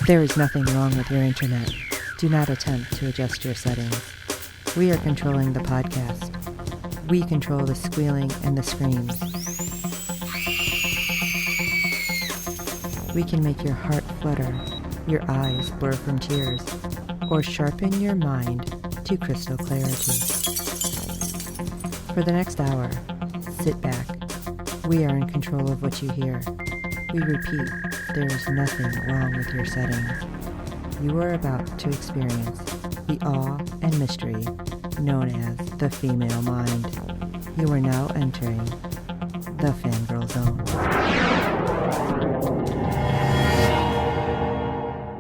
There is nothing wrong with your internet. Do not attempt to adjust your settings. We are controlling the podcast. We control the squealing and the screams. We can make your heart flutter, your eyes blur from tears, or sharpen your mind to crystal clarity. For the next hour, sit back. We are in control of what you hear. We repeat, there is nothing wrong with your settings. You are about to experience the awe and mystery known as the female mind. You are now entering the Fangirl Zone.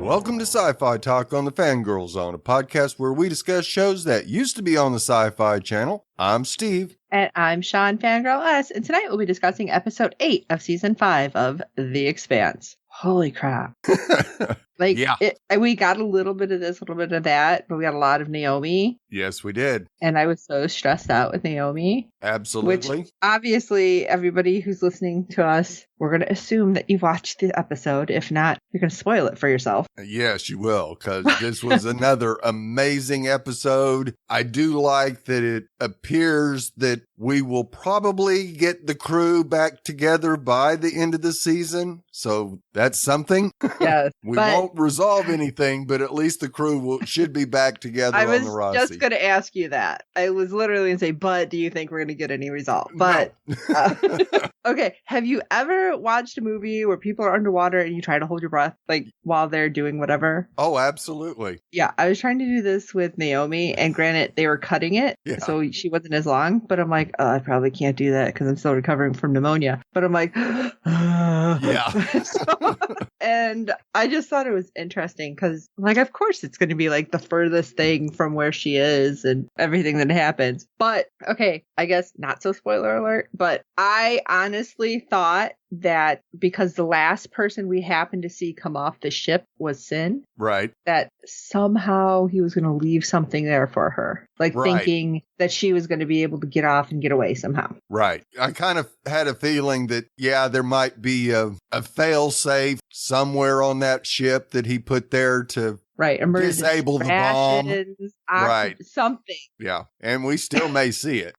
Welcome to Sci-Fi Talk on the Fangirl Zone, a podcast where we discuss shows that used to be on the Sci-Fi Channel. I'm Steve. And I'm Sean, Fangirl S, and tonight we'll be discussing episode 8 of season 5 of The Expanse. Holy crap. We got a little bit of this, a little bit of that, but we got a lot of Naomi. Yes, we did. And I was so stressed out with Naomi. Absolutely. Which, obviously, everybody who's listening to us, we're going to assume that you watched the episode. If not, you're going to spoil it for yourself. Yes, you will, because this was another amazing episode. I do like that it appears that we will probably get the crew back together by the end of the season. So that's something. Yes. We won't resolve anything, but at least the crew should be back together on the Rossi. I was just going to ask you that. I was literally going to say, but do you think we're going to get any resolve? But, no. Okay. Have you ever watched a movie where people are underwater and you try to hold your breath, like, while they're doing whatever? Oh, absolutely. Yeah. I was trying to do this with Naomi, and granted, they were cutting it, so she wasn't as long, but I'm like, oh, I probably can't do that because I'm still recovering from pneumonia. But I'm like, and I just thought it was interesting because, like, of course it's going to be like the furthest thing from where she is and everything that happens. But okay, I guess not so spoiler alert, but I honestly thought that because the last person we happened to see come off the ship was Sin, right? That somehow he was going to leave something there for her, like thinking that she was going to be able to get off and get away somehow. Right. I kind of had a feeling that, there might be a fail-safe somewhere on that ship that he put there to disable the bomb. Something. Yeah. And we still may see it.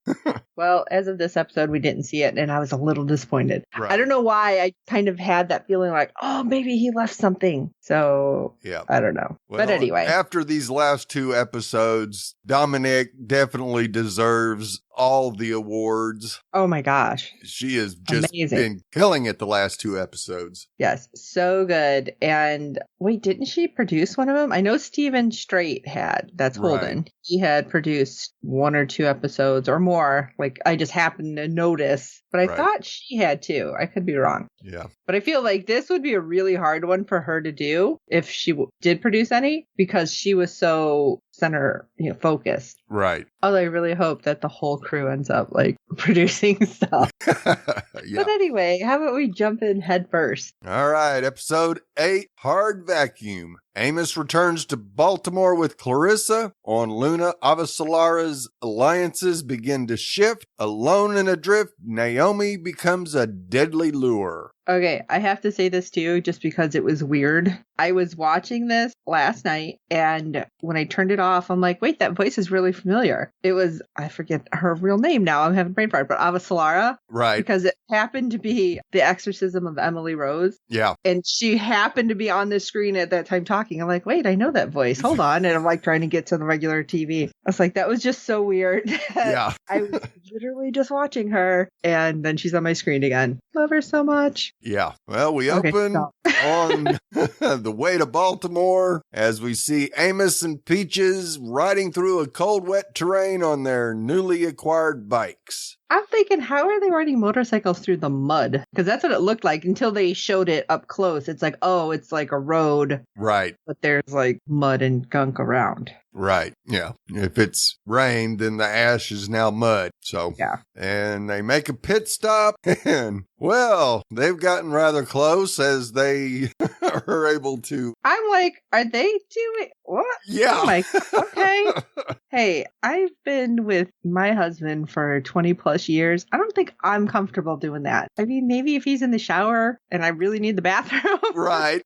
Well, as of this episode, we didn't see it, and I was a little disappointed. Right. I don't know why. I kind of had that feeling like, oh, maybe he left something. So, I don't know. Well, but anyway. After these last two episodes, Dominic definitely deserves all the awards. Oh my gosh. She has just been killing it the last two episodes. Yes, so good. And wait, didn't she produce one of them? I know Steven Strait had. That's Holden. Right. He had produced one or two episodes or more. Like, I just happened to notice. But I thought she had too. I could be wrong. Yeah. But I feel like this would be a really hard one for her to do if she did produce any, because she was so center focused. Right. Although I really hope that the whole crew ends up like producing stuff. But anyway, how about we jump in head first? All right. Episode 8, Hard Vacuum. Amos returns to Baltimore with Clarissa. On Luna, Avasalara's alliances begin to shift. Alone and adrift, Naomi becomes a deadly lure. Okay, I have to say this too, just because it was weird. I was watching this last night, and when I turned it off, I'm like, wait, that voice is really familiar. It was, I forget her real name now, I'm having brain fart, but Avasalara. Right. Because it happened to be The Exorcism of Emily Rose. Yeah. And she happened to be on the screen at that time talking. I'm like, wait, I know that voice. Hold on. And I'm like trying to get to the regular TV. I was like, that was just so weird. Yeah. I was literally just watching her, and then she's on my screen again. Love her so much. Yeah. Well, we open on the way to Baltimore as we see Amos and Peaches riding through a cold, wet terrain on their newly acquired bikes. I'm thinking, how are they riding motorcycles through the mud? Because that's what it looked like until they showed it up close. It's like, oh, it's like a road. Right. But there's like mud and gunk around. Right. Yeah. If it's rained, then the ash is now mud. So, yeah. And they make a pit stop, and, well, they've gotten rather close as they are able to. I'm like, are they doing what? Yeah. I'm like, okay. Hey, I've been with my husband for 20 plus plus years. I don't think I'm comfortable doing that. I mean, maybe if he's in the shower and I really need the bathroom. Right.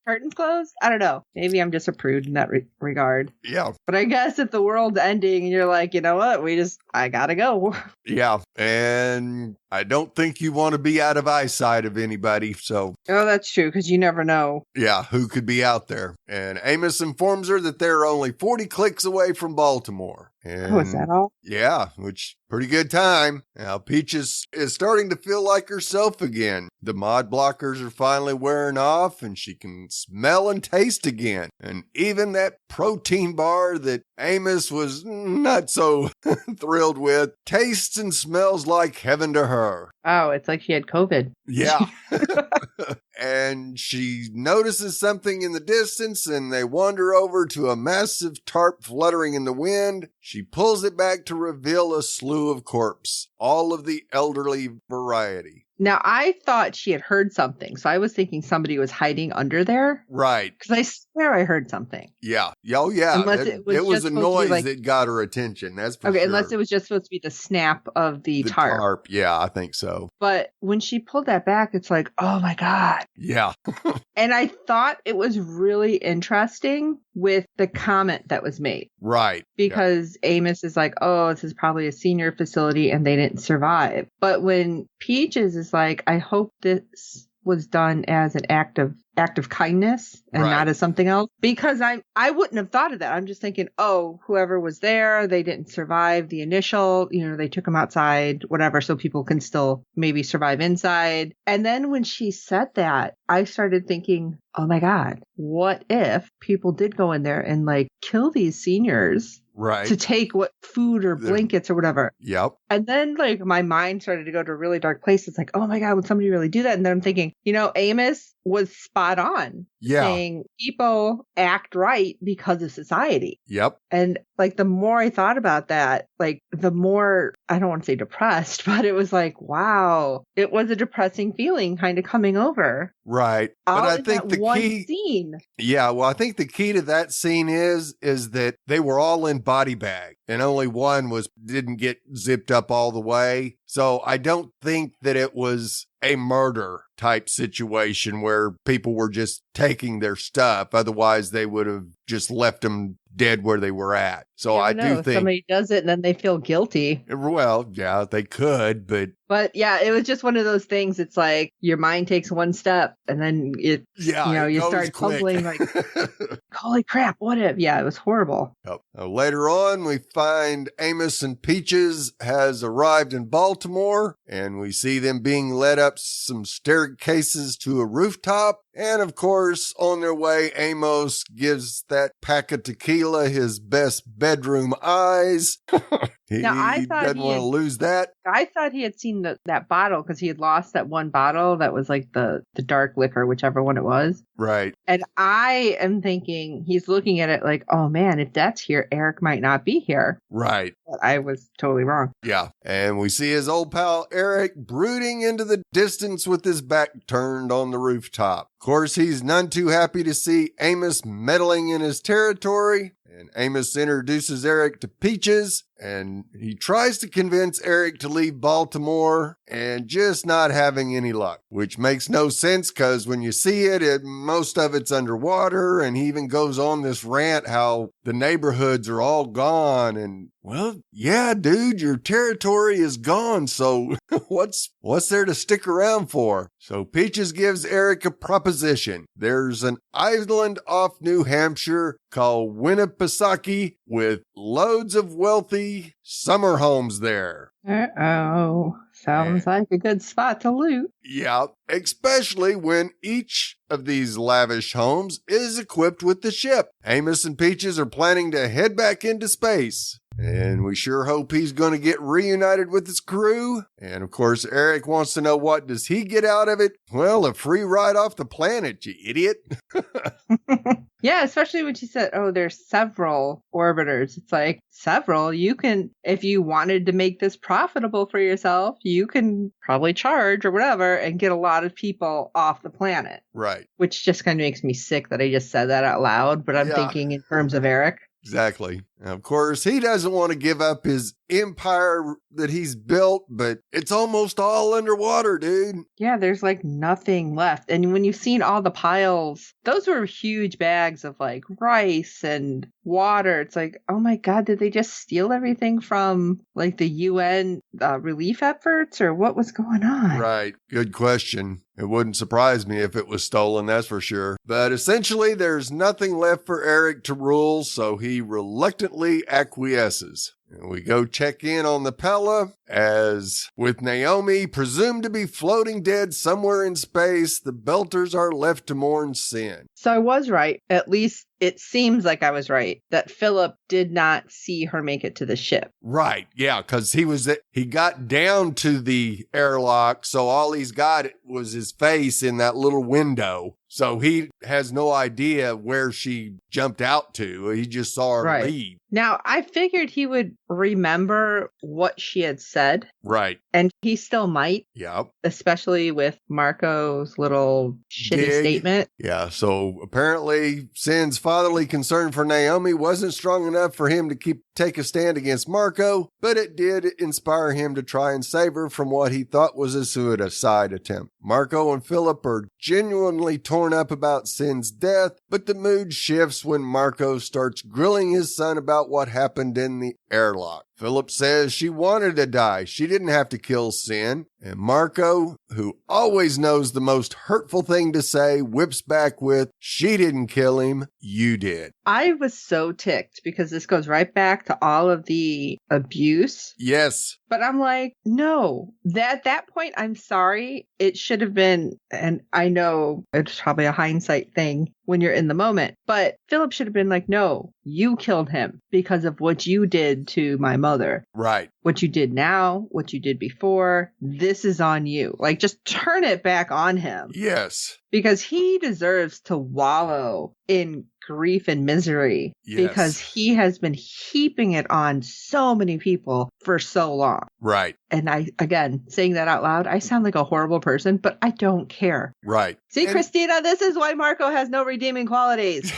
Curtains closed? I don't know. Maybe I'm just a prude in that regard. Yeah. But I guess if the world's ending and you're like, you know what? I gotta go. Yeah. And I don't think you want to be out of eyesight of anybody. So, Oh, that's true, because you never know. yeah, who could be out there? And Amos informs her that they're only 40 clicks away from Baltimore. And, Oh, is that all? Yeah, which pretty good time. Now, Peaches is starting to feel like herself again. The mod blockers are finally wearing off and she can smell and taste again. And even that protein bar that Amos was not so thrilled with tastes and smells like heaven to her. Oh, it's like she had COVID. Yeah. And she notices something in the distance and they wander over to a massive tarp fluttering in the wind. She pulls it back to reveal a slew of corpses, all of the elderly variety. Now, I thought she had heard something, so I was thinking somebody was hiding under there. Right. Because I swear I heard something. Yeah. Oh, yeah. Unless it was a just supposed to be noise like- that got her attention. That's for Okay, sure. unless it was just supposed to be the snap of the tarp. Yeah, I think so. But when she pulled that back, it's like, oh my God. Yeah. And I thought it was really interesting with the comment that was made. Right. Because Amos is like, oh, this is probably a senior facility and they didn't survive. But when Peaches is like, I hope this was done as an act of kindness and Right. not as something else, because I wouldn't have thought of that. I'm just thinking, oh, whoever was there, they didn't survive the initial, they took them outside, whatever, so people can still maybe survive inside. And then when she said that, I started thinking, oh my God, what if people did go in there and like kill these seniors Right. to take what food or blankets or whatever? Yep. And then like my mind started to go to a really dark place. It's like, oh my God, would somebody really do that? And then I'm thinking, Amos was spot on. Yeah. Saying people act right because of society. Yep. And like the more I thought about that, like the more, I don't want to say depressed, but it was like, wow, it was a depressing feeling kind of coming over. Right. All But I in think that the one key. scene. Yeah, well, I think the key to that scene is that they were all in body bag and only one didn't get zipped up all the way. So I don't think that it was a murder type situation where people were just taking their stuff. Otherwise, they would have just left them dead where they were at. So I do think somebody does it and then they feel guilty. Well, yeah, they could, but yeah, it was just one of those things. It's like your mind takes one step and then it it start goes quick. tumbling like, holy crap, what if? Yeah, it was horrible. Yep. Later on, we find Amos and Peaches has arrived in Baltimore, and we see them being led up some staircases to a rooftop. And of course, on their way, Amos gives that pack of tequila his best bedroom eyes. Now, I thought doesn't want to lose that. I thought he had seen that bottle because he had lost that one bottle that was like the dark liquor, whichever one it was. Right. And I am thinking he's looking at it like, oh man, if that's here, Eric might not be here. Right. But I was totally wrong. Yeah. And we see his old pal Eric brooding into the distance with his back turned on the rooftop. Of course, he's none too happy to see Amos meddling in his territory. And Amos introduces Eric to Peaches, and he tries to convince Eric to leave Baltimore and just not having any luck, which makes no sense because when you see it, most of it's underwater. And he even goes on this rant how the neighborhoods are all gone. And well, yeah, dude, your territory is gone. So what's there to stick around for? So Peaches gives Eric a proposition. There's an island off New Hampshire called Winnipesaukee with loads of wealthy summer homes there. Uh-oh. Sounds like a good spot to loot. Yeah, especially when each of these lavish homes is equipped with the ship. Amos and Peaches are planning to head back into space. And we sure hope he's going to get reunited with his crew. And of course, Eric wants to know, what does he get out of it? Well, a free ride off the planet, you idiot. Yeah, especially when she said, oh, there's several orbiters. It's like, several? You can, if you wanted to make this profitable for yourself, you can probably charge or whatever and get a lot of people off the planet. Right. Which just kind of makes me sick that I just said that out loud, but I'm thinking in terms of Eric. Exactly. Of course, he doesn't want to give up his empire that he's built, but it's almost all underwater, dude. Yeah, there's like nothing left. And when you've seen all the piles, those were huge bags of like rice and water. It's like, oh my God, did they just steal everything from like the UN relief efforts, or what was going on? Right. Good question. It wouldn't surprise me if it was stolen, that's for sure. But essentially, there's nothing left for Eric to rule, so he reluctantly acquiesces. And we go check in on the Pella, as with Naomi presumed to be floating dead somewhere in space, the Belters are left to mourn Sin. So I was right. At least it seems like I was right, that Philip did not see her make it to the ship. Right, yeah, because he got down to the airlock, so all he's got was his face in that little window. So he has no idea where she jumped out to. He just saw her leave. Now, I figured he would remember what she had said. Right. And he still might. Yep. Especially with Marco's little shitty statement. Yeah, so apparently Sin's fatherly concern for Naomi wasn't strong enough for him to take a stand against Marco, but it did inspire him to try and save her from what he thought was a suicide attempt. Marco and Philip are genuinely torn up about Sin's death, but the mood shifts when Marco starts grilling his son about what happened in the airlock. Philip says she wanted to die. She didn't have to kill Sin. And Marco, who always knows the most hurtful thing to say, whips back with, she didn't kill him, you did. I was so ticked because this goes right back to all of the abuse. Yes. But I'm like, no, at that point, I'm sorry. It should have been, and I know it's probably a hindsight thing when you're in the moment, but Philip should have been like, no, you killed him because of what you did to my mother. Right. What you did now, what you did before, this is on you. Like, just turn it back on him. Yes. Because he deserves to wallow in grief and misery. Yes. Because he has been heaping it on so many people for so long. Right. And again, saying that out loud, I sound like a horrible person, but I don't care. Right. See, Christina, this is why Marco has no redeeming qualities.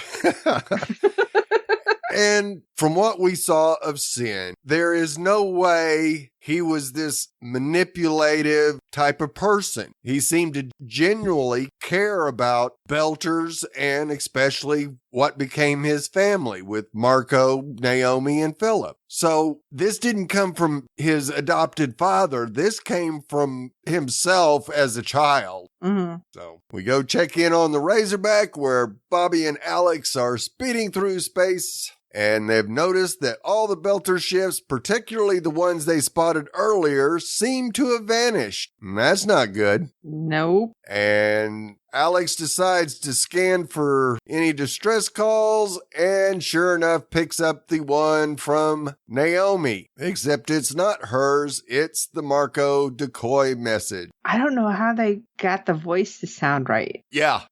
And from what we saw of Sin, there is no way he was this manipulative type of person. He seemed to genuinely care about Belters and especially what became his family with Marco, Naomi, and Philip. So this didn't come from his adopted father. This came from himself as a child. Mm-hmm. So we go check in on the Razorback where Bobby and Alex are speeding through space. And they've noticed that all the Belter ships, particularly the ones they spotted earlier, seem to have vanished. And that's not good. Nope. And Alex decides to scan for any distress calls and sure enough picks up the one from Naomi. Except it's not hers, it's the Marco decoy message. I don't know how they got the voice to sound right. Yeah.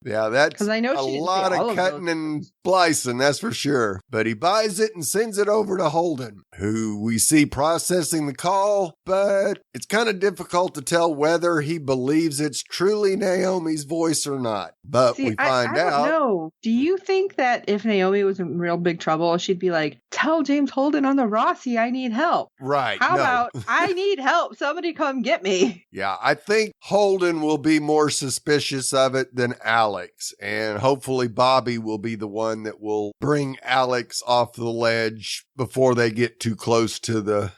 Yeah, that's I know a lot of cutting and splicing, that's for sure. But he buys it and sends it over to Holden, who we see processing the call, but it's kind of difficult to tell whether he believes it's truly Naomi's voice or not. But we find out. I don't know. Do you think that if Naomi was in real big trouble, she'd be like, tell James Holden on the Rossi I need help? Right. How about, I need help, somebody come get me? Yeah, I think Holden will be more suspicious of it than Alex. And hopefully Bobby will be the one that will bring Alex off the ledge before they get too close to the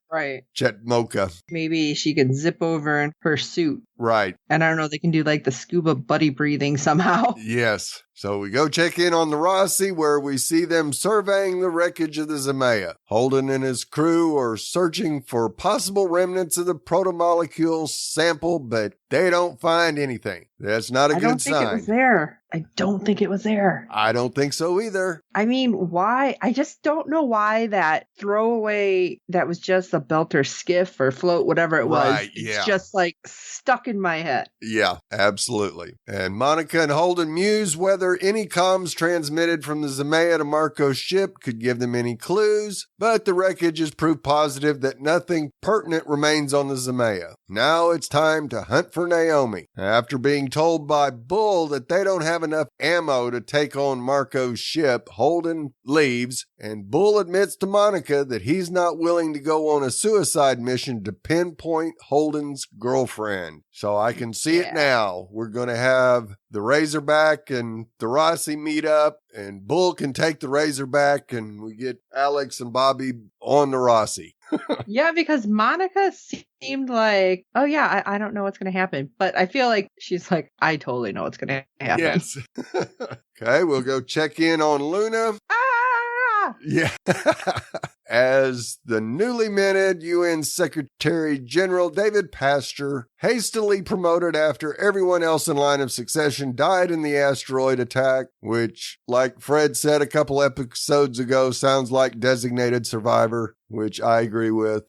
right. Chet Mocha. Maybe she can zip over in her suit. Right. And I don't know, they can do like the scuba buddy breathing somehow. Yes. So we go check in on the Rossi where we see them surveying the wreckage of the Zemea. Holden and his crew are searching for possible remnants of the protomolecule sample, but they don't find anything. That's not a good sign. I don't think it was there. I don't think it was there. I don't think so either. I mean, why? I just don't know why that throwaway that was just a Belter skiff or float, whatever it was. Right, yeah. It's just like stuck in my head. Yeah, absolutely. And Monica and Holden muse whether any comms transmitted from the Zemea to Marco's ship could give them any clues, but the wreckage is proof positive that nothing pertinent remains on the Zemea. Now it's time to hunt for Naomi. After being told by Bull that they don't have enough ammo to take on Marco's ship, Holden leaves, and Bull admits to Monica that he's not willing to go on a suicide mission to pinpoint Holden's girlfriend. So I can see it now. We're going to have the Razorback and the Rossi meet up, and Bull can take the Razorback, and we get Alex and Bobby on the Rossi. Yeah, because Monica seemed like, oh yeah, I don't know what's going to happen. But I feel like she's like, I totally know what's going to happen. Yes. Okay, we'll go check in on Luna. Ah! Yeah. As the newly minted UN Secretary General David Pastor, hastily promoted after everyone else in line of succession died in the asteroid attack, which, like Fred said a couple episodes ago, sounds like designated survivor, which I agree with,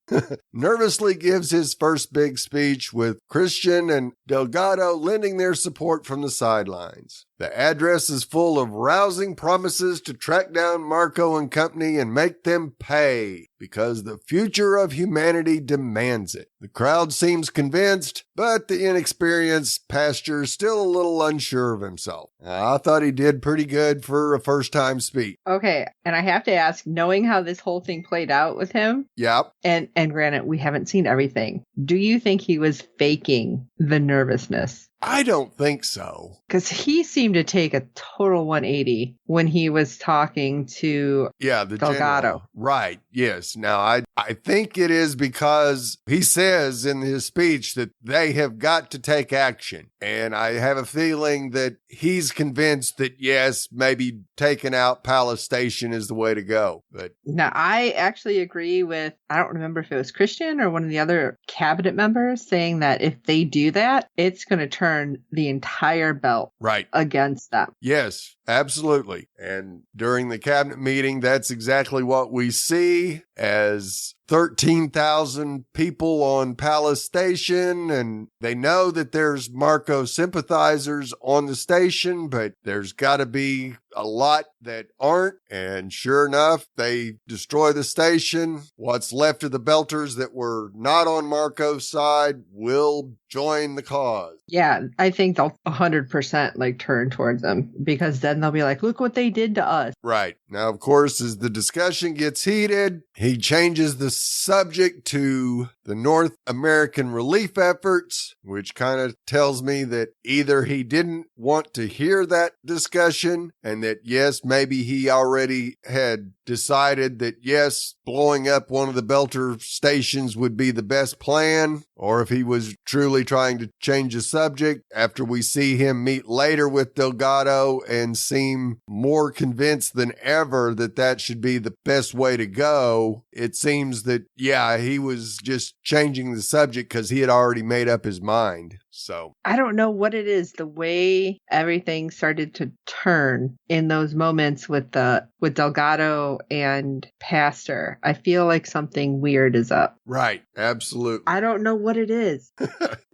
nervously gives his first big speech with Christian and Delgado lending their support from the sidelines. The address is full of rousing promises to track down Marco and company and make them pay, because the future of humanity demands it. The crowd seems convinced, but the inexperienced Pastor is still a little unsure of himself. I thought he did pretty good for a first-time speech. Okay, and I have to ask, knowing how this whole thing played out with him, Yep. and granted, we haven't seen everything, do you think he was faking the nervousness? I don't think so. Because he seemed to take a total 180 when he was talking to the Delgado. general. Right, yes. Now, I think it is because he says in his speech that they have got to take action. And I have a feeling that he's convinced that, yes, maybe taking out Palace Station is the way to go. But now, I actually agree with, I don't remember if it was Christian or one of the other cabinet members saying that if they do that, it's going to turn the entire belt against them. Yes, absolutely. And during the cabinet meeting, that's exactly what we see as 13,000 people on Palace Station, and they know that there's Marco sympathizers on the station, but there's got to be a lot that aren't, and sure enough, they destroy the station. What's left of the Belters that were not on Marco's side will join the cause. Yeah, I think they'll 100% like turn towards them, because then they'll be like, look what they did to us. Right. Now, of course, as the discussion gets heated, he changes the subject to the North American relief efforts, which kind of tells me that either he didn't want to hear that discussion, and that, yes, maybe he already had decided that, yes, blowing up one of the Belter stations would be the best plan, or if he was truly trying to change the subject after we see him meet later with Delgado and seem more convinced than ever that that should be the best way to go. It seems that, yeah, he was just changing the subject because he had already made up his mind. So I don't know what it is. The way everything started to turn in those moments with Delgado and Pastor, I feel like something weird is up. Right. Absolutely. I don't know what it is.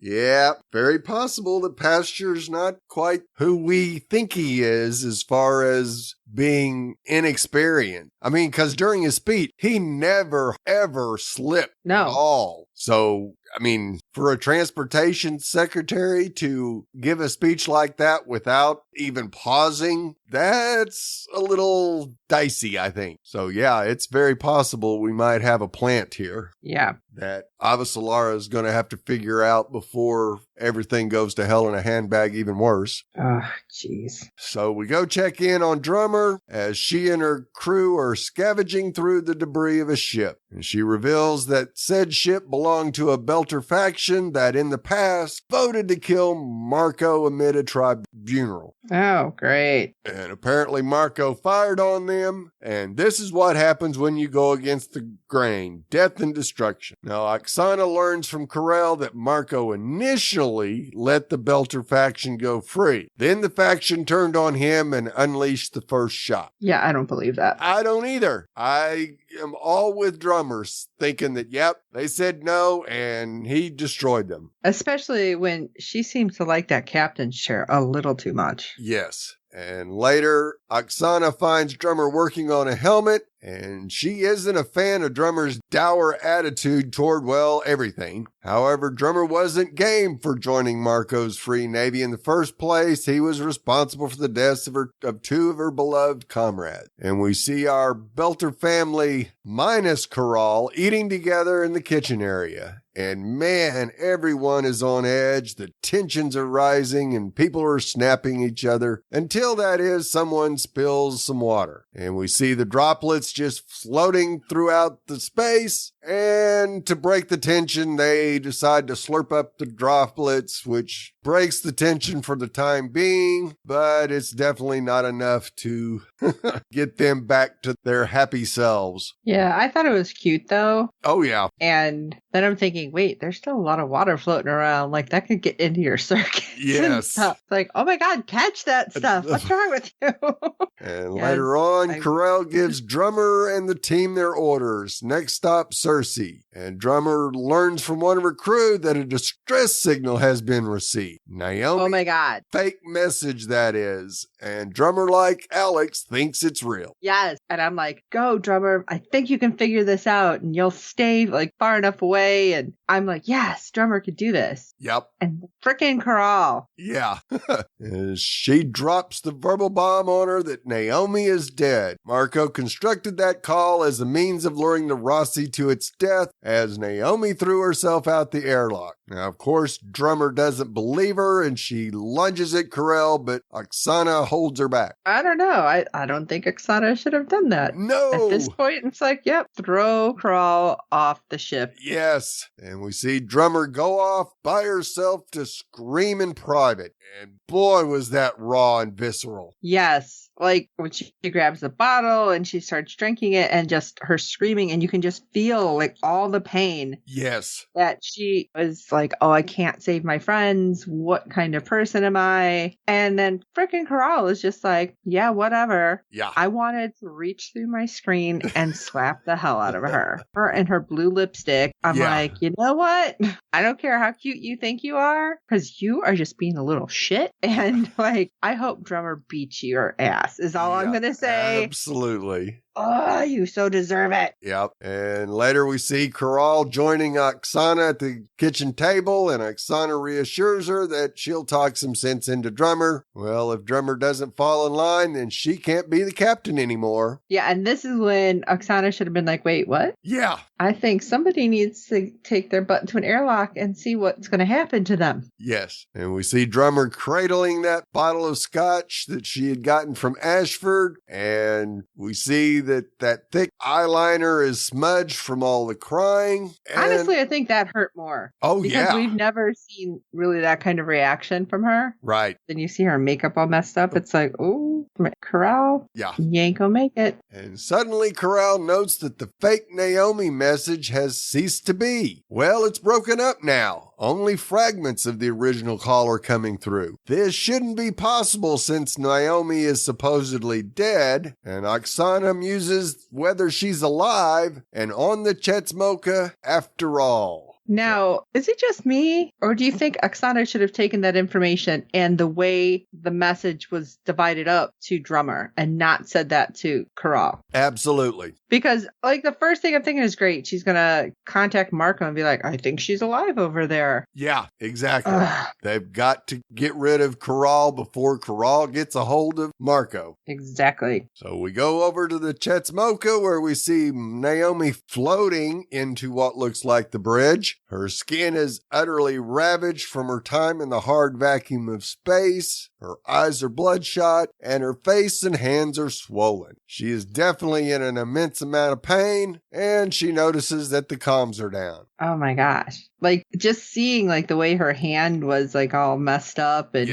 Yeah, very possible that Pastor's not quite who we think he is as far as being inexperienced. I mean, because during his speech, he never, ever slipped at all. So, I mean, for a transportation secretary to give a speech like that without even pausing, that's a little dicey, I think. So, yeah, it's very possible we might have a plant here. Yeah. That Avasarala is going to have to figure out before everything goes to hell in a handbag even worse. Oh, jeez. So we go check in on Drummer as she and her crew are scavenging through the debris of a ship. And she reveals that said ship belonged to a Belter faction that in the past voted to kill Marco amid a tribunal. Oh, great. And apparently Marco fired on them. And this is what happens when you go against the grain. Death and destruction. Now, Oksana learns from Carell that Marco initially let the Belter faction go free. Then the faction turned on him and unleashed the first shot. Yeah, I don't believe that. I don't either. I am all with Drummers, thinking that, yep, they said no, and he destroyed them. Especially when she seems to like that captain's chair a little too much. Yes. And later, Oksana finds Drummer working on a helmet and she isn't a fan of Drummer's dour attitude toward, well, everything. However, Drummer wasn't game for joining Marco's Free Navy in the first place. He was responsible for the deaths of two of her beloved comrades. And we see our Belter family minus Corral eating together in the kitchen area. And man, everyone is on edge. The tensions are rising and people are snapping each other until, that is, someone spills some water. And we see the droplets just floating throughout the space. And to break the tension, they decide to slurp up the droplets, which breaks the tension for the time being, but it's definitely not enough to get them back to their happy selves. Yeah, I thought it was cute though. Oh, yeah. And then I'm thinking, wait, there's still a lot of water floating around. Like, that could get into your circuits. Yes. It's like, oh my God, catch that stuff. What's wrong with you? And later on, Corral gives Drummer and the team their orders. Next stop, Cersei. And Drummer learns from one of her crew that a distress signal has been received. Naomi. Oh my God. Fake message, that is. And Drummer, like Alex, thinks it's real. Yes. And I'm like, go, Drummer. I think you can figure this out and you'll stay like far enough away. And I'm like, yes, Drummer could do this. Yep. And frickin' Corral. Yeah. She drops the verbal bomb on her that Naomi is dead. Marco constructed that call as a means of luring the Rossi to its death as Naomi threw herself out the airlock. Now, of course, Drummer doesn't believe her and she lunges at Corral, but Oksana holds her back. I don't know. I don't think Oksana should have done that. No. At this point, it's like, yep, throw Corral off the ship. Yes. And we see Drummer go off by herself to scream in private. And boy, was that raw and visceral. Yes. Like when she grabs the bottle and she starts drinking it and just her screaming, and you can just feel like all the pain. Yes. That she was like, oh, I can't save my friends. What kind of person am I? And then frickin' Corral is just like, yeah, whatever. Yeah. I wanted to reach through my screen and slap the hell out of her. Her and her blue lipstick. I'm like, you know what? I don't care how cute you think you are, because you are just being a little shit. And like, I hope Drummer beats your ass, is all I'm going to say. Absolutely. Oh, you so deserve it. Yep. And later we see Corral joining Oksana at the kitchen table, and Oksana reassures her that she'll talk some sense into Drummer. Well, if Drummer doesn't fall in line, then she can't be the captain anymore. Yeah, and this is when Oksana should have been like, wait, what? Yeah. I think somebody needs to take their butt into an airlock and see what's going to happen to them. Yes. And we see Drummer cradling that bottle of scotch that she had gotten from Ashford, and we see that thick eyeliner is smudged from all the crying. Honestly, I think that hurt more. Oh, because we've never seen really that kind of reaction from her. Right. Then you see her makeup all messed up. It's like, oh, Corral, yeah, you ain't gonna make it. And suddenly Corral notes that the fake Naomi message has ceased to be. Well, it's broken up now. Only fragments of the original call are coming through. This shouldn't be possible since Naomi is supposedly dead, and Oksana muses whether she's alive and on the Chetsmoka after all. Now, is it just me, or do you think Oksana should have taken that information and the way the message was divided up to Drummer and not said that to Corral? Absolutely. Because, like, the first thing I'm thinking is great. She's going to contact Marco and be like, I think she's alive over there. Yeah, exactly. They've got to get rid of Corral before Corral gets a hold of Marco. Exactly. So we go over to the Chetsmoka where we see Naomi floating into what looks like the bridge. Her skin is utterly ravaged from her time in the hard vacuum of space. Her eyes are bloodshot, and her face and hands are swollen. She is definitely in an immense amount of pain, and she notices that the comms are down. Oh my gosh. Like, just seeing, like, the way her hand was, like, all messed up and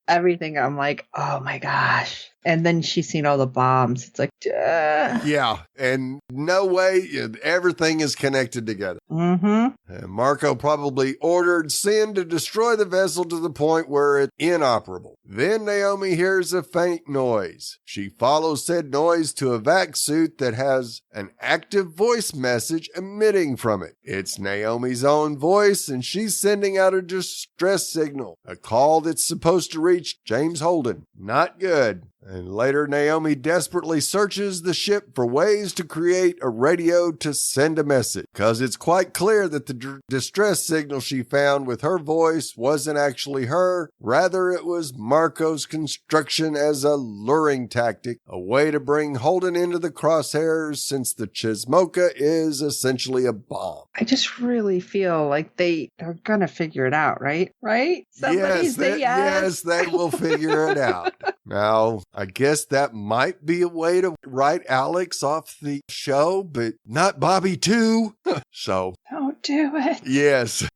everything, I'm like, oh my gosh. And then she's seen all the bombs. It's like, duh. Yeah, and no way, everything is connected together. Mm-hmm. And Marco probably ordered Sin to destroy the vessel to the point where it's inoperable. Then Naomi hears a faint noise. She follows said noise to a vac suit that has an active voice message emitting from it. It's Naomi's own voice, and she's sending out a distress signal, a call that's supposed to reach James Holden. Not good. And later, Naomi desperately searches the ship for ways to create a radio to send a message, because it's quite clear that the distress signal she found with her voice wasn't actually her. Rather, it was Marco's construction as a luring tactic, a way to bring Holden into the crosshairs since the Chismoka is essentially a bomb. I just really feel like they're gonna figure it out, right? Right? Somebody say yes. Yes, they will figure it out. Now, I guess that might be a way to write Alex off the show, but not Bobby too. So, don't do it. Yes.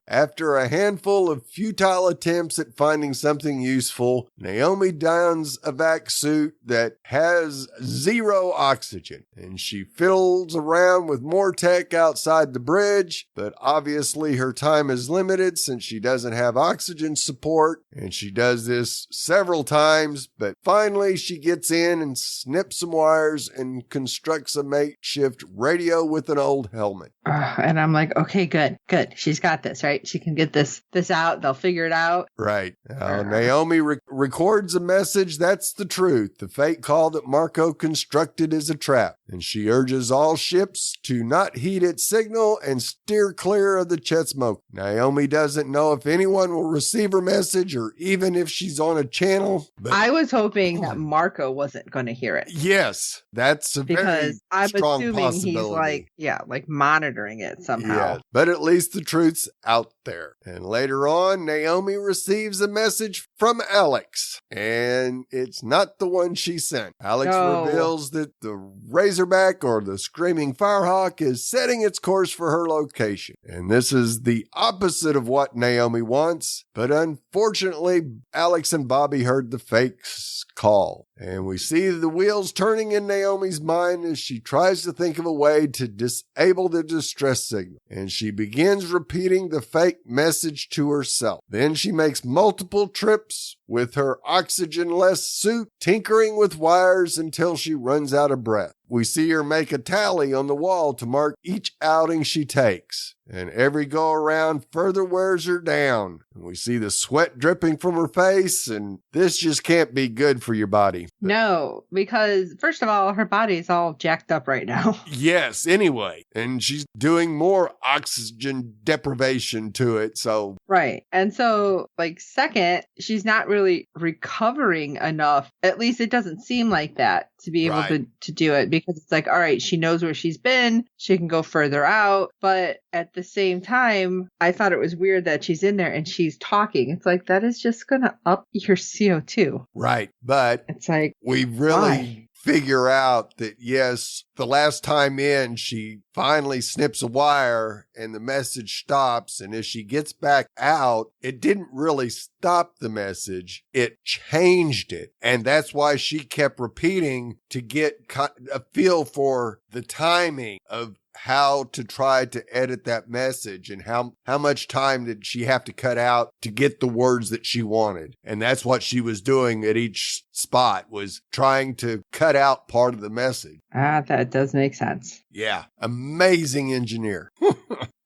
After a handful of futile attempts at finding something useful, Naomi dons a vac suit that has 0 oxygen, and she fiddles around with more tech outside the bridge, but obviously her time is limited since she doesn't have oxygen support, and she does this several times, but finally she gets in and snips some wires and constructs a makeshift radio with an old helmet. And I'm like, okay, good. She's got this, right? She can get this out. They'll figure it out. Right. Naomi records a message. That's the truth. The fake call that Marco constructed is a trap. And she urges all ships to not heed its signal and steer clear of the Chetmoka. Naomi doesn't know if anyone will receive her message or even if she's on a channel. But I was hoping that Marco wasn't going to hear it. Yes, that's a very I'm strong assuming possibility. He's like monitoring it somehow. Yeah, but at least the truth's out there. And later on, Naomi receives a message from Alex, and it's not the one she sent. Alex reveals that the Razorback, or the Screaming Firehawk, is setting its course for her location. And this is the opposite of what Naomi wants, but unfortunately, Alex and Bobby heard the fake's call. And we see the wheels turning in Naomi's mind as she tries to think of a way to disable the distress signal. And she begins repeating the fake message to herself. Then she makes multiple trips with her oxygen-less suit, tinkering with wires until she runs out of breath. We see her make a tally on the wall to mark each outing she takes. And every go-around further wears her down. And we see the sweat dripping from her face, and this just can't be good for your body. No, because first of all, her body's all jacked up right now. Yes, anyway. And she's doing more oxygen deprivation to it, so... Right. And so, second, she's not really recovering enough. At least it doesn't seem like that to be able to do it, because it's like, all right, she knows where she's been. She can go further out. But at the same time, I thought it was weird that she's in there and she's talking. It's like, that is just going to up your CO2. Right. But it's like, we really figure out that, yes, the last time in, she finally snips a wire and the message stops. And as she gets back out, it didn't really stop the message. It changed it. And that's why she kept repeating to get a feel for the timing of how to try to edit that message and how much time did she have to cut out to get the words that she wanted. And that's what she was doing at each spot, was trying to cut out part of the message. That does make sense. Yeah. Amazing engineer.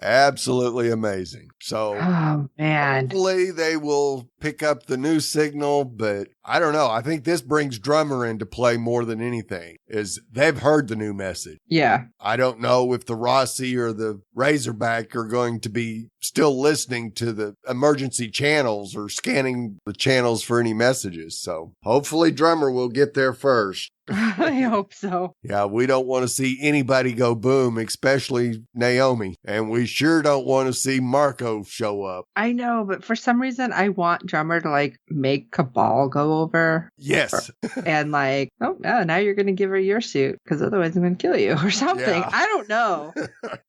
Absolutely amazing. So hopefully they will pick up the new signal, but I don't know. I think this brings Drummer into play more than anything, is they've heard the new message. Yeah. I don't know if the Rossi or the Razorback are going to be still listening to the emergency channels or scanning the channels for any messages. So hopefully Drummer will get there first. I hope so. Yeah, we don't want to see anybody go boom, especially Naomi. And we sure don't want to see Marco show up. I know, but for some reason, I want Drummer to make Cabal go over. Yes. And now you're going to give her your suit because otherwise I'm going to kill you or something. Yeah. I don't know.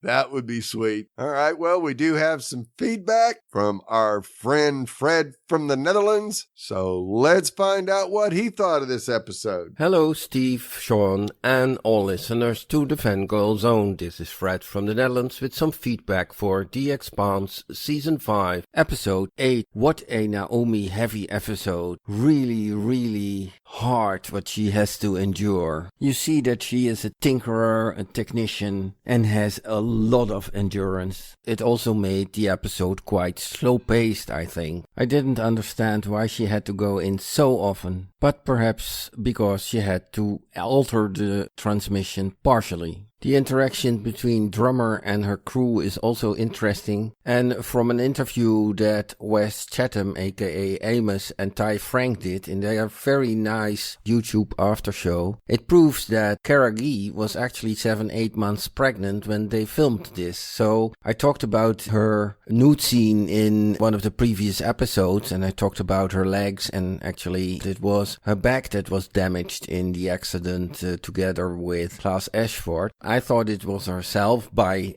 That would be sweet. All right. Well, we do have some feedback from our friend Fred from the Netherlands. So let's find out what he thought of this episode. Hello, Steve, Sean, and all listeners to the Fangirl Zone. This is Fred from the Netherlands with some feedback for The Expanse Season 5, Episode 8. What a Naomi heavy episode. Really, really hard what she has to endure. You see that she is a tinkerer, a technician, and has a lot of endurance. It also made the episode quite slow-paced, I think. I didn't understand why she had to go in so often. but perhaps because she had to alter the transmission partially. The interaction between drummer and her crew is also interesting, and from an interview that Wes Chatham aka Amos and Ty Frank did in their very nice YouTube after show, it proves that Cara Gee was actually 7-8 months pregnant when they filmed this. So I talked about her nude scene in one of the previous episodes, and I talked about her legs, and actually it was her back that was damaged in the accident together with Klaus Ashford. I thought it was herself by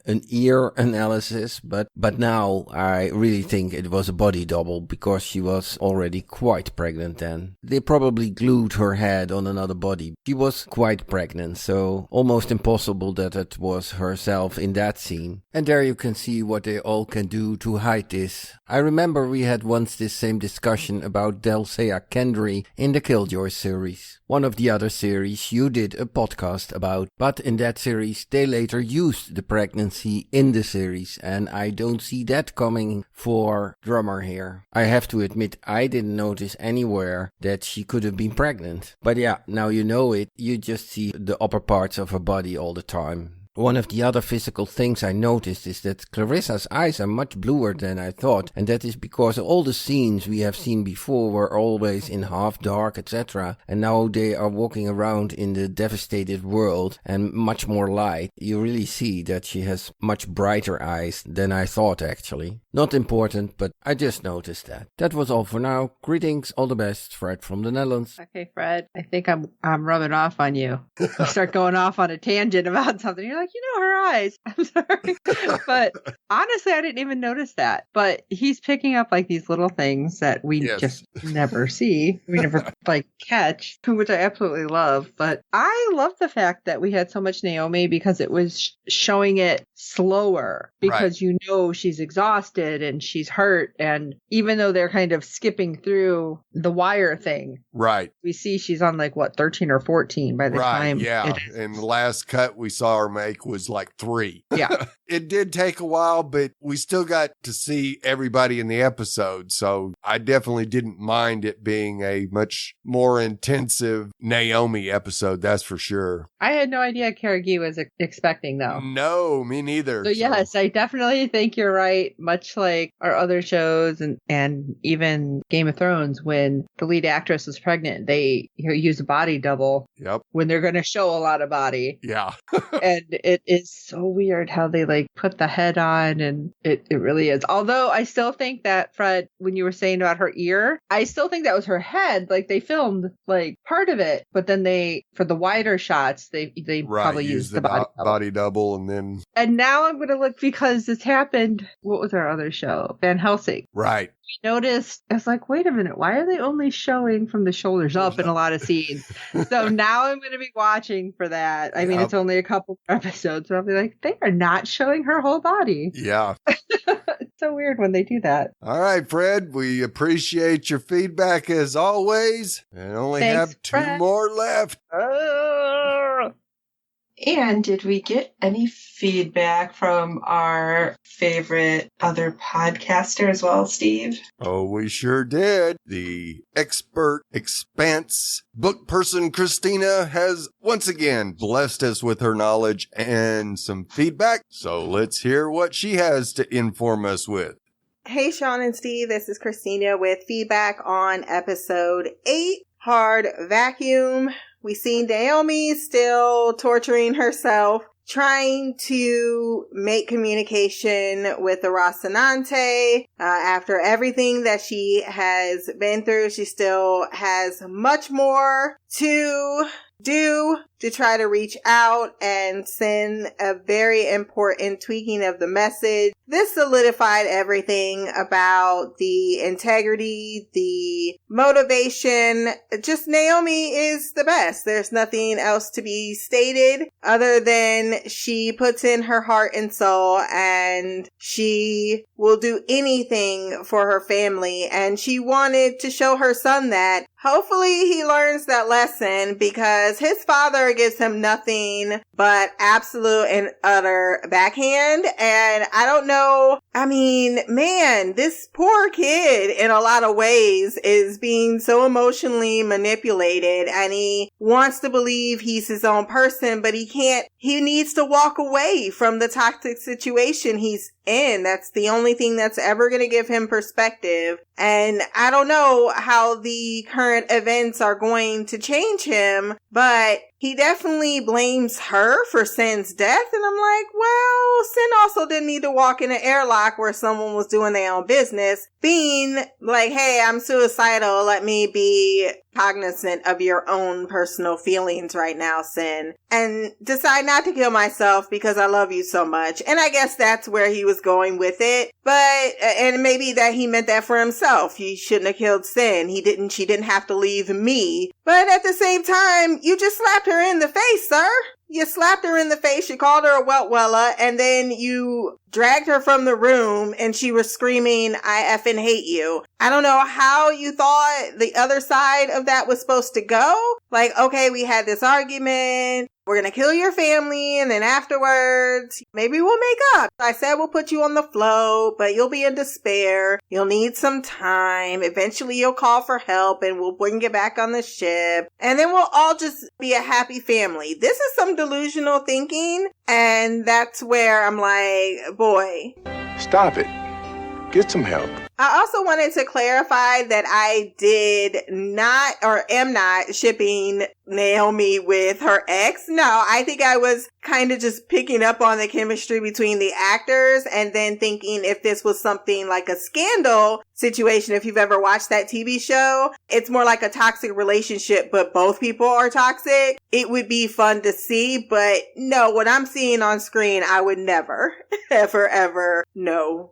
an ear analysis, but now I really think it was a body double because she was already quite pregnant then. They probably glued her head on another body. She was quite pregnant, so almost impossible that it was herself in that scene. And there you can see what they all can do to hide this. I remember we had once this same discussion about Dulcea Kendry in the Killjoy series. One of the other series you did a podcast about, but in that series they later used the pregnancy in the series, and I don't see that coming for Drummer here. I have to admit I didn't notice anywhere that she could have been pregnant. But yeah, now you know it, you just see the upper parts of her body all the time. One of the other physical things I noticed is that Clarissa's eyes are much bluer than I thought, and that is because all the scenes we have seen before were always in half dark, etc. And now they are walking around in the devastated world and much more light. You really see that she has much brighter eyes than I thought actually. Not important, but I just noticed that. That was all for now. Greetings, all the best, Fred from the Netherlands. Okay, Fred, I think I'm rubbing off on you. You start going off on a tangent about something. You're like, her eyes. I'm sorry. But honestly, I didn't even notice that. But he's picking up like these little things that we just never see. We never catch, which I absolutely love. But I love the fact that we had so much Naomi because it was showing it slower because she's exhausted and she's hurt. And even though they're kind of skipping through the wire thing, we see she's on 13 or 14 by the time. Yeah. And the last cut we saw her make was 3. Yeah. It did take a while, but we still got to see everybody in the episode. So I definitely didn't mind it being a much more intensive Naomi episode. That's for sure. I had no idea Cara Gee was expecting though. No, me neither. So yes, I definitely think you're right. Much like our other shows and even Game of Thrones, when the lead actress is pregnant, they use a body double. Yep. When they're going to show a lot of body. Yeah. And it is so weird how they put the head on, and it really is. Although I still think that, Fred, when you were saying about her ear, I still think that was her head. They filmed part of it, but then for the wider shots, they probably used the body double, and now I'm going to look because this happened. What was our other show? Van Helsing. Right. We noticed, I was like, wait a minute, why are they only showing from the shoulders up in a lot of scenes? So now I'm going to be watching for that. I mean, it's only a couple episodes, but I'll be like, they are not showing her whole body. Yeah. It's so weird when they do that. All right, Fred, we appreciate your feedback as always, and only have 2 more left. And did we get any feedback from our favorite other podcaster as well, Steve? Oh, we sure did. The expert Expanse book person Christina has once again blessed us with her knowledge and some feedback. So let's hear what she has to inform us with. Hey, Sean and Steve, this is Christina with feedback on episode 8, Hard Vacuum. We see Naomi still torturing herself, trying to make communication with the Rocinante. After everything that she has been through, she still has much more to do to try to reach out and send a very important tweaking of the message. This solidified everything about the integrity, the motivation. Just Naomi is the best. There's nothing else to be stated other than she puts in her heart and soul, and she will do anything for her family. And she wanted to show her son that. Hopefully he learns that lesson, because because his father gives him nothing but absolute and utter backhand. And I don't know. I mean, man, this poor kid in a lot of ways is being so emotionally manipulated, and he wants to believe he's his own person, but he can't. He needs to walk away from the toxic situation he's in. That's the only thing that's ever going to give him perspective. And I don't know how the current events are going to change him, but he definitely blames her for Sin's death. And I'm like, well, Sin also didn't need to walk in an airlock where someone was doing their own business, being like, hey, I'm suicidal. Let me be cognizant of your own personal feelings right now, Sin, and decide not to kill myself because I love you so much. And I guess that's where he was going with it. But, and maybe that he meant that for himself. He shouldn't have killed Sin. She didn't have to leave me. But at the same time, you just slapped her in the face, sir. You slapped her in the face, you called her a wheltwella, and then you dragged her from the room and she was screaming, I effing hate you. I don't know how you thought the other side of that was supposed to go. Like, okay, we had this argument. We're going to kill your family, and then afterwards, maybe we'll make up. I said we'll put you on the float, but you'll be in despair. You'll need some time. Eventually, you'll call for help, and we'll bring you back on the ship. And then we'll all just be a happy family. This is some delusional thinking, and that's where I'm like, boy. Stop it. Get some help. I also wanted to clarify that I did not or am not shipping Naomi with her ex. No, I think I was kind of just picking up on the chemistry between the actors and then thinking if this was something like a Scandal situation. If you've ever watched that TV show, it's more like a toxic relationship, but both people are toxic. It would be fun to see, but no, what I'm seeing on screen, I would never, ever, no.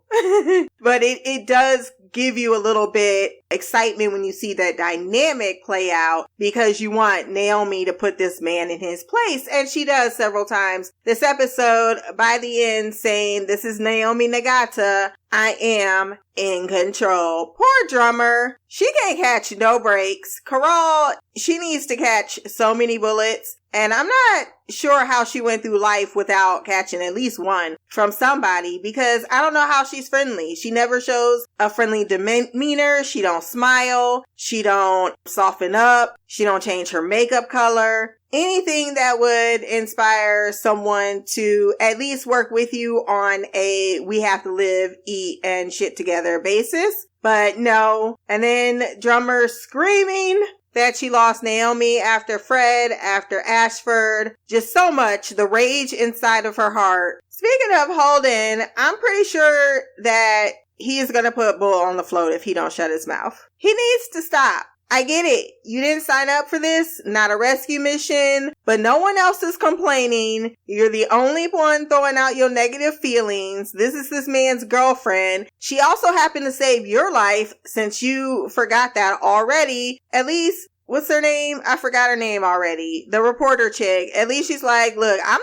But it does give you a little bit excitement when you see that dynamic play out because you want Naomi to put this man in his place. And she does several times this episode by the end saying, this is Naomi Nagata. I am in control. Poor drummer. She can't catch no breaks. Caral, she needs to catch so many bullets. And I'm not sure how she went through life without catching at least one from somebody because I don't know how she's friendly. She never shows a friendly demeanor. She don't smile. She don't soften up. She don't change her makeup color. Anything that would inspire someone to at least work with you on a we have to live, eat, and shit together basis. But no. And then drummer screaming that she lost Naomi after Fred, after Ashford. Just so much. The rage inside of her heart. Speaking of Holden, I'm pretty sure that he is going to put Bull on the float if he don't shut his mouth. He needs to stop. I get it. You didn't sign up for this, not a rescue mission, but no one else is complaining. You're the only one throwing out your negative feelings. This is this man's girlfriend. She also happened to save your life since you forgot that already. At least, what's her name? I forgot her name already. The reporter chick. At least she's like, look, I'm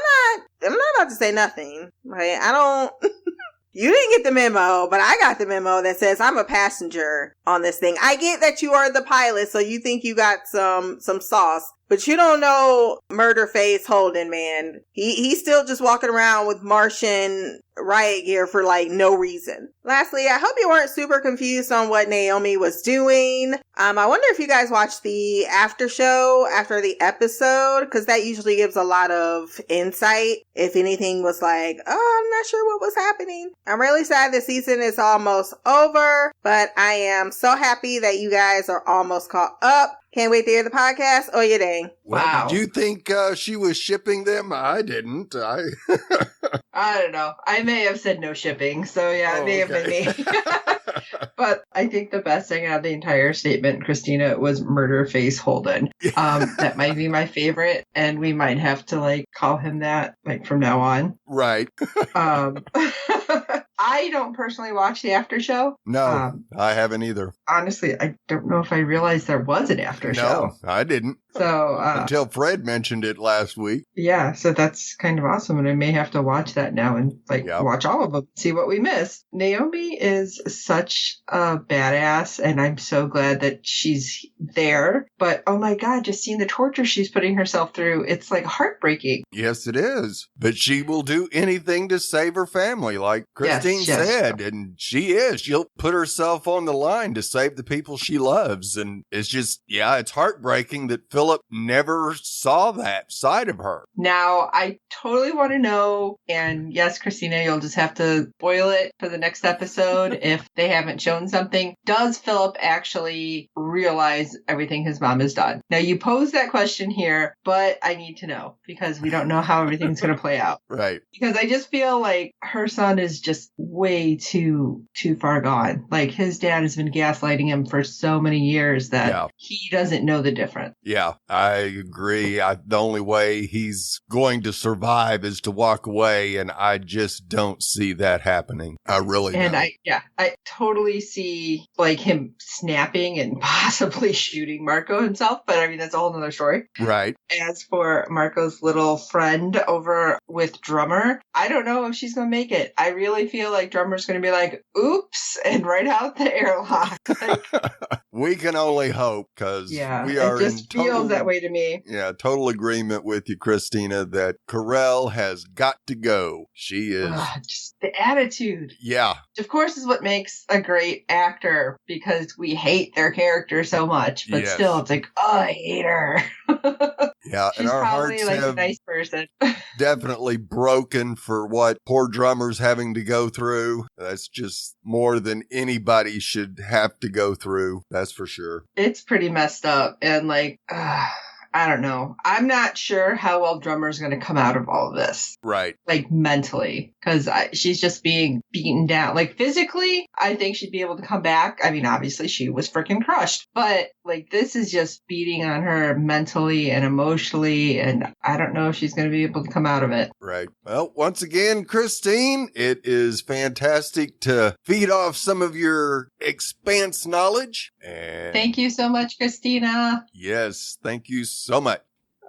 not about to say nothing. Like, you didn't get the memo, but I got the memo that says I'm a passenger on this thing. I get that you are the pilot, so you think you got some sauce, but you don't know murder face Holden, man. He's still just walking around with Martian riot gear for like no reason. Lastly, I hope you weren't super confused on what Naomi was doing. I wonder if you guys watched the after show after the episode, because that usually gives a lot of insight. If anything was like, oh, I'm not sure what was happening. I'm really sad the season is almost over, but I am so happy that you guys are almost caught up. Can't wait to hear the podcast. Oh, yeah, dang. Well, Wow. did you think she was shipping them? I didn't. I don't know. I may have said no shipping, so yeah, it may have been me. But I think the best thing out of the entire statement, Christina, was murder face Holden. That might be my favorite, and we might have to like call him that like from now on. Right. I don't personally watch the after show. No, I haven't either. Honestly, I don't know if I realized there was an after show. No, I didn't. So Until Fred mentioned it last week. yeah, so that's kind of awesome, and I may have to watch that now and watch all of them, see what we missed. Naomi is such a badass, and I'm so glad that she's there. But oh my God, just seeing the torture she's putting herself through, it's like heartbreaking. Yes, it is. But she will do anything to save her family, like Christine said, and she is. She'll put herself on the line to save the people she loves, and it's just, it's heartbreaking that Philip never saw that side of her. Now, I totally want to know, and yes, Christina, you'll just have to spoil it for the next episode if they haven't shown something. Does Philip actually realize everything his mom has done? Now, you pose that question here, but I need to know because we don't know how everything's going to play out. Right. Because I just feel like her son is just way too far gone. Like, his dad has been gaslighting him for so many years that he doesn't know the difference. Yeah, I agree. The only way he's going to survive is to walk away, and I just don't see that happening. I really don't. And I totally see like him snapping and possibly shooting Marco himself, but I mean, that's a whole nother story. Right. As for Marco's little friend over with Drummer, I don't know if she's going to make it. I really feel like Drummer's going to be like, oops, and right out the airlock. Like, we can only hope because we are it just feels that way to me. Yeah, total agreement with you, Christina, that Carell has got to go. She is. Just the attitude. Yeah. Of course is what makes a great actor because we hate their character so much. But still, it's like, oh, I hate her. Yeah, she's and our probably hearts like have a nice person. definitely broken for what poor Drummer's having to go through. That's just more than anybody should have to go through. That's for sure. It's pretty messed up. And like, I don't know. I'm not sure how well Drummer's going to come out of all of this. Right. Like mentally, because she's just being beaten down. Like physically, I think she'd be able to come back. I mean, obviously she was freaking crushed, but like this is just beating on her mentally and emotionally. And I don't know if she's going to be able to come out of it. Right. Well, once again, Christine, it is fantastic to feed off some of your Expanse knowledge. And thank you so much, Christina. Yes, thank you so much.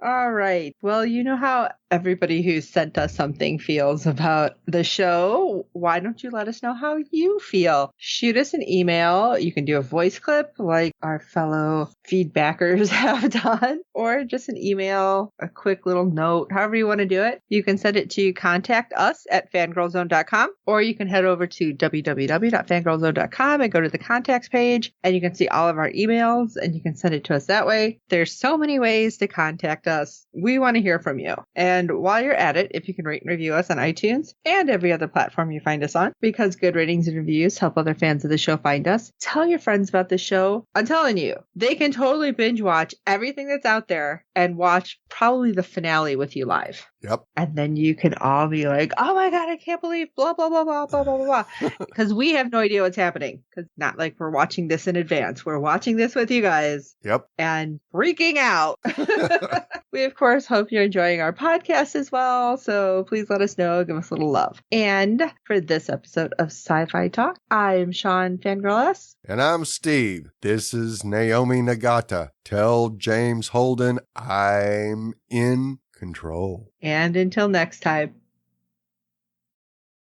All right. Well, you know how everybody who sent us something feels about the show. Why don't you let us know how you feel? Shoot us an email. You can do a voice clip like our fellow feedbackers have done, or just an email, a quick little note, however you want to do it. You can send it to contact us at fangirlzone.com, or you can head over to www.fangirlzone.com and go to the contacts page, and you can see all of our emails, and you can send it to us that way. There's so many ways to contact us. We want to hear from you. And while you're at it, if you can rate and review us on iTunes and every other platform you find us on, because good ratings and reviews help other fans of the show find us. Tell your friends about the show. I'm telling you, they can totally binge watch everything that's out there and watch probably the finale with you live. Yep. And then you can all be like, oh my God, I can't believe blah, blah, blah, blah, blah, blah, blah, blah. Because we have no idea what's happening. Because not like we're watching this in advance. We're watching this with you guys. Yep. And freaking out. We, of course, hope you're enjoying our podcast as well. So please let us know. Give us a little love. And for this episode of Sci-Fi Talk, I'm Sean Fangirl S. And I'm Steve. This is Naomi Nagata. Tell James Holden I'm in control. And until next time,